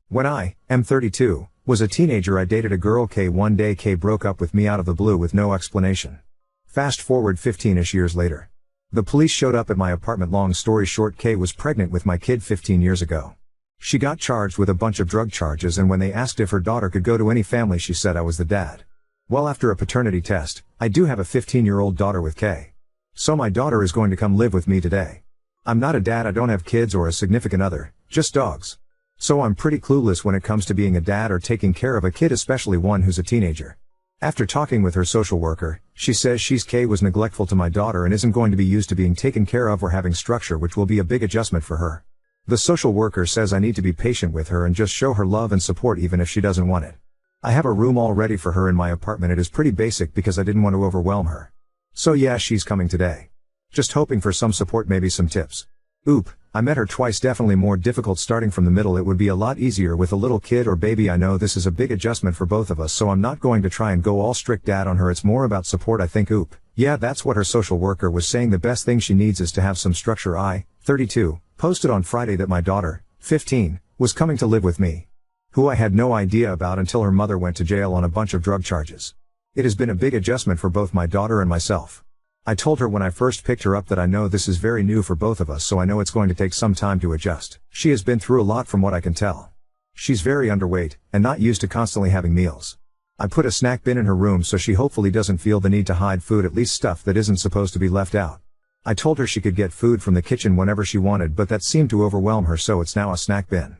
When I, M32, was a teenager, I dated a girl K. One day K broke up with me out of the blue with no explanation. Fast forward 15-ish years later. The police showed up at my apartment. Long story short, K was pregnant with my kid 15 years ago. She got charged with a bunch of drug charges, and when they asked if her daughter could go to any family, she said I was the dad. Well, after a paternity test, I do have a 15-year-old daughter with K. So my daughter is going to come live with me today. I'm not a dad, I don't have kids or a significant other, just dogs. So I'm pretty clueless when it comes to being a dad or taking care of a kid, especially one who's a teenager. After talking with her social worker, she says K was neglectful to my daughter and isn't going to be used to being taken care of or having structure, which will be a big adjustment for her. The social worker says I need to be patient with her and just show her love and support even if she doesn't want it. I have a room all ready for her in my apartment. It is pretty basic because I didn't want to overwhelm her. So yeah, she's coming today. Just hoping for some support, maybe some tips. Oop, I met her twice, definitely more difficult starting from the middle. It would be a lot easier with a little kid or baby. I know this is a big adjustment for both of us, so I'm not going to try and go all strict dad on her. It's more about support, I think. Oop, yeah, that's what her social worker was saying. The best thing she needs is to have some structure. I, 32, posted on Friday that my daughter, 15, was coming to live with me, who I had no idea about until her mother went to jail on a bunch of drug charges. It has been a big adjustment for both my daughter and myself. I told her when I first picked her up that I know this is very new for both of us, so I know it's going to take some time to adjust. She has been through a lot from what I can tell. She's very underweight, and not used to constantly having meals. I put a snack bin in her room so she hopefully doesn't feel the need to hide food, at least stuff that isn't supposed to be left out. I told her she could get food from the kitchen whenever she wanted, but that seemed to overwhelm her, so it's now a snack bin.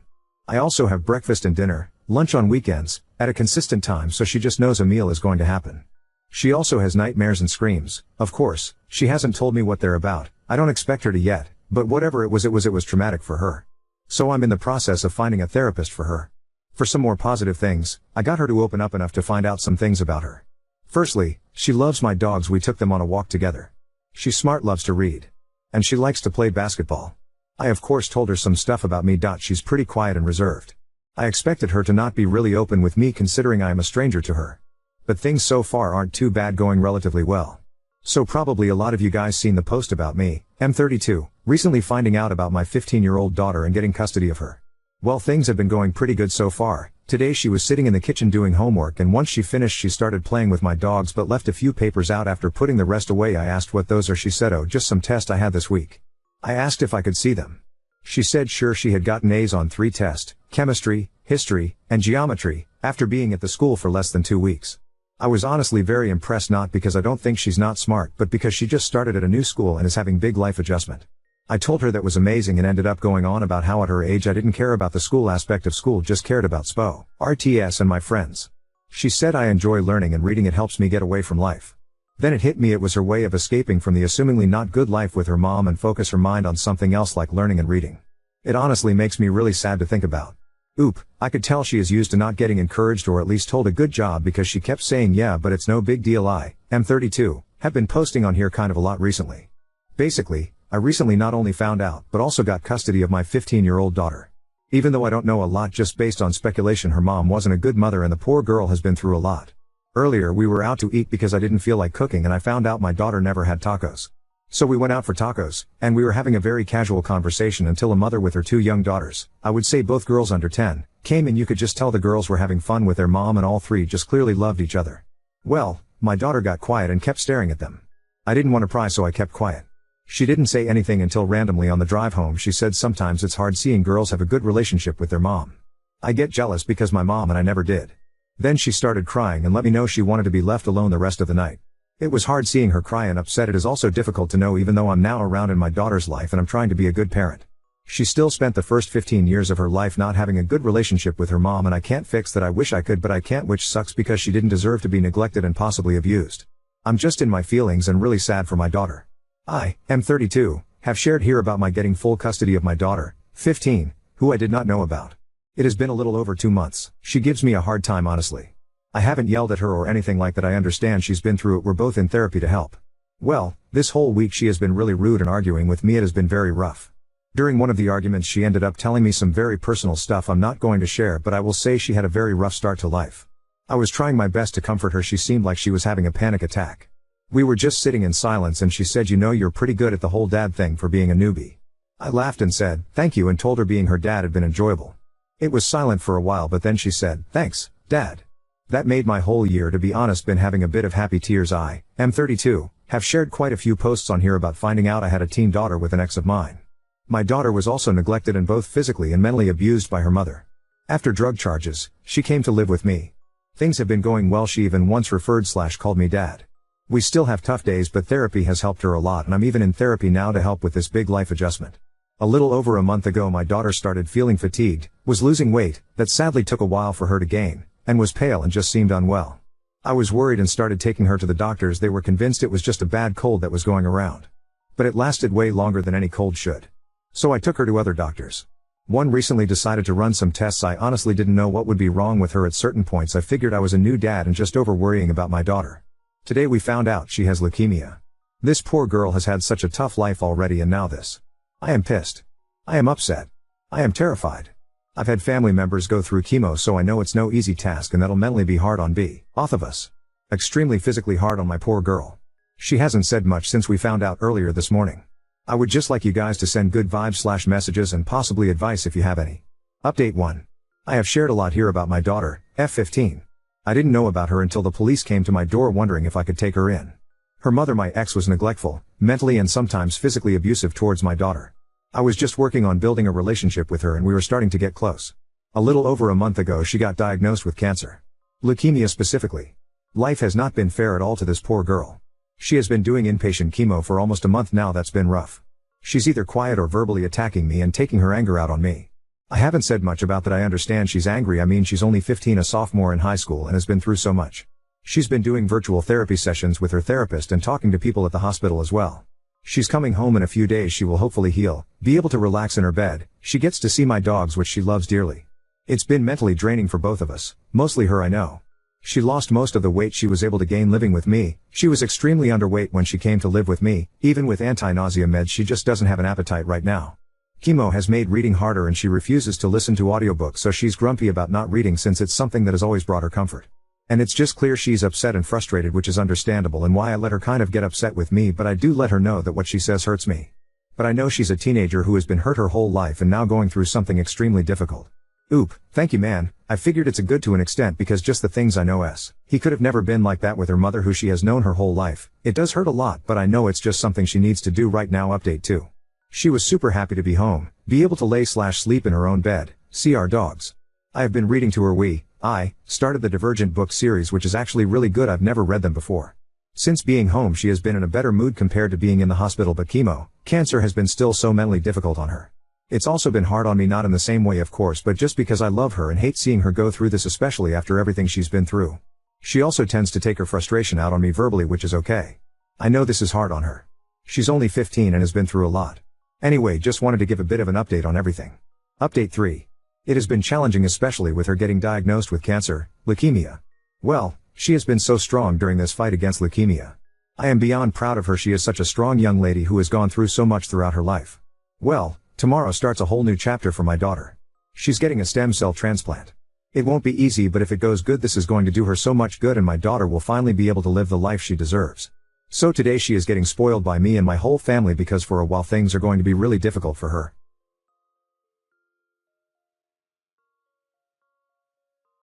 I also have breakfast and dinner, lunch on weekends, at a consistent time, so she just knows a meal is going to happen. She also has nightmares and screams. Of course, she hasn't told me what they're about. I don't expect her to yet, but whatever it was traumatic for her. So I'm in the process of finding a therapist for her. For some more positive things, I got her to open up enough to find out some things about her. Firstly, she loves my dogs. We took them on a walk together. She's smart, loves to read. And she likes to play basketball. I of course told her some stuff about me. She's pretty quiet and reserved. I expected her to not be really open with me considering I am a stranger to her. But things so far aren't too bad, going relatively well. So probably a lot of you guys seen the post about me, M32, recently finding out about my 15-year-old daughter and getting custody of her. Well, things have been going pretty good so far. Today she was sitting in the kitchen doing homework, and once she finished she started playing with my dogs but left a few papers out after putting the rest away. I asked what those are. She said, oh, just some tests I had this week. I asked if I could see them. She said sure. She had gotten A's on 3 tests, chemistry, history, and geometry, after being at the school for less than 2 weeks. I was honestly very impressed, not because I don't think she's not smart, but because she just started at a new school and is having big life adjustment. I told her that was amazing and ended up going on about how at her age I didn't care about the school aspect of school, just cared about SPO, RTS and my friends. She said I enjoy learning and reading, it helps me get away from life. Then it hit me, it was her way of escaping from the assumingly not good life with her mom and focus her mind on something else like learning and reading. It honestly makes me really sad to think about. Oop, I could tell she is used to not getting encouraged or at least told a good job, because she kept saying yeah but it's no big deal. I, M32, have been posting on here kind of a lot recently. Basically, I recently not only found out but also got custody of my 15-year-old daughter. Even though I don't know a lot, just based on speculation, her mom wasn't a good mother and the poor girl has been through a lot. Earlier we were out to eat because I didn't feel like cooking and I found out my daughter never had tacos. So we went out for tacos, and we were having a very casual conversation until a mother with her 2 young daughters, I would say both girls under 10, came in. You could just tell the girls were having fun with their mom and all 3 just clearly loved each other. Well, my daughter got quiet and kept staring at them. I didn't want to pry, so I kept quiet. She didn't say anything until randomly on the drive home she said sometimes it's hard seeing girls have a good relationship with their mom. I get jealous because my mom and I never did. Then she started crying and let me know she wanted to be left alone the rest of the night. It was hard seeing her cry and upset. It is also difficult to know, even though I'm now around in my daughter's life and I'm trying to be a good parent. She still spent the first 15 years of her life not having a good relationship with her mom, and I can't fix that. I wish I could, but I can't, which sucks because she didn't deserve to be neglected and possibly abused. I'm just in my feelings and really sad for my daughter. I, M32, have shared here about my getting full custody of my daughter, 15, who I did not know about. It has been a little over 2 months. She gives me a hard time, honestly. I haven't yelled at her or anything like that. I understand she's been through it. We're both in therapy to help. Well, this whole week she has been really rude and arguing with me. It has been very rough. During one of the arguments she ended up telling me some very personal stuff I'm not going to share, but I will say she had a very rough start to life. I was trying my best to comfort her. She seemed like she was having a panic attack. We were just sitting in silence and she said, you know, you're pretty good at the whole dad thing for being a newbie. I laughed and said, thank you, and told her being her dad had been enjoyable. It was silent for a while, but then she said, "Thanks, Dad." That made my whole year, to be honest. Been having a bit of happy tears. I am 32, have shared quite a few posts on here about finding out I had a teen daughter with an ex of mine. My daughter was also neglected and both physically and mentally abused by her mother. After drug charges, she came to live with me. Things have been going well. She even once referred/called me dad. We still have tough days, but therapy has helped her a lot, and I'm even in therapy now to help with this big life adjustment. A little over a month ago my daughter started feeling fatigued, was losing weight, that sadly took a while for her to gain, and was pale and just seemed unwell. I was worried and started taking her to the doctors. They were convinced it was just a bad cold that was going around. But it lasted way longer than any cold should. So I took her to other doctors. One recently decided to run some tests. I honestly didn't know what would be wrong with her at certain points. I figured I was a new dad and just over worrying about my daughter. Today we found out she has leukemia. This poor girl has had such a tough life already, and now this. I am pissed. I am upset. I am terrified. I've had family members go through chemo, so I know it's no easy task, and that'll mentally be hard on both of us. Extremely physically hard on my poor girl. She hasn't said much since we found out earlier this morning. I would just like you guys to send good vibes/messages and possibly advice if you have any. Update 1. I have shared a lot here about my daughter, F15. I didn't know about her until the police came to my door wondering if I could take her in. Her mother, my ex, was neglectful, mentally and sometimes physically abusive towards my daughter. I was just working on building a relationship with her and we were starting to get close. A little over a month ago she got diagnosed with cancer. Leukemia specifically. Life has not been fair at all to this poor girl. She has been doing inpatient chemo for almost a month now. That's been rough. She's either quiet or verbally attacking me and taking her anger out on me. I haven't said much about that. I understand she's angry. I mean, she's only 15, a sophomore in high school, and has been through so much. She's been doing virtual therapy sessions with her therapist and talking to people at the hospital as well. She's coming home in a few days. She will hopefully heal, be able to relax in her bed. She gets to see my dogs, which she loves dearly. It's been mentally draining for both of us, mostly her, I know. She lost most of the weight she was able to gain living with me. She was extremely underweight when she came to live with me. Even with anti-nausea meds, she just doesn't have an appetite right now. Chemo has made reading harder and she refuses to listen to audiobooks, so she's grumpy about not reading since it's something that has always brought her comfort. And it's just clear she's upset and frustrated, which is understandable and why I let her kind of get upset with me, but I do let her know that what she says hurts me. But I know she's a teenager who has been hurt her whole life and now going through something extremely difficult. Oop, thank you, man. I figured it's a good to an extent because just the things I know he could have never been like that with her mother who she has known her whole life. It does hurt a lot, but I know it's just something she needs to do right now. Update 2. She was super happy to be home, be able to lay/sleep in her own bed, see our dogs. I have been reading to her. I started the Divergent book series, which is actually really good. I've never read them before. Since being home she has been in a better mood compared to being in the hospital, but cancer has been still so mentally difficult on her. It's also been hard on me, not in the same way of course, but just because I love her and hate seeing her go through this, especially after everything she's been through. She also tends to take her frustration out on me verbally, which is okay. I know this is hard on her. She's only 15 and has been through a lot. Anyway, just wanted to give a bit of an update on everything. Update 3. It has been challenging, especially with her getting diagnosed with cancer, leukemia. Well, she has been so strong during this fight against leukemia. I am beyond proud of her. She is such a strong young lady who has gone through so much throughout her life. Well, tomorrow starts a whole new chapter for my daughter. She's getting a stem cell transplant. It won't be easy, but if it goes good, this is going to do her so much good and my daughter will finally be able to live the life she deserves. So today she is getting spoiled by me and my whole family because for a while things are going to be really difficult for her.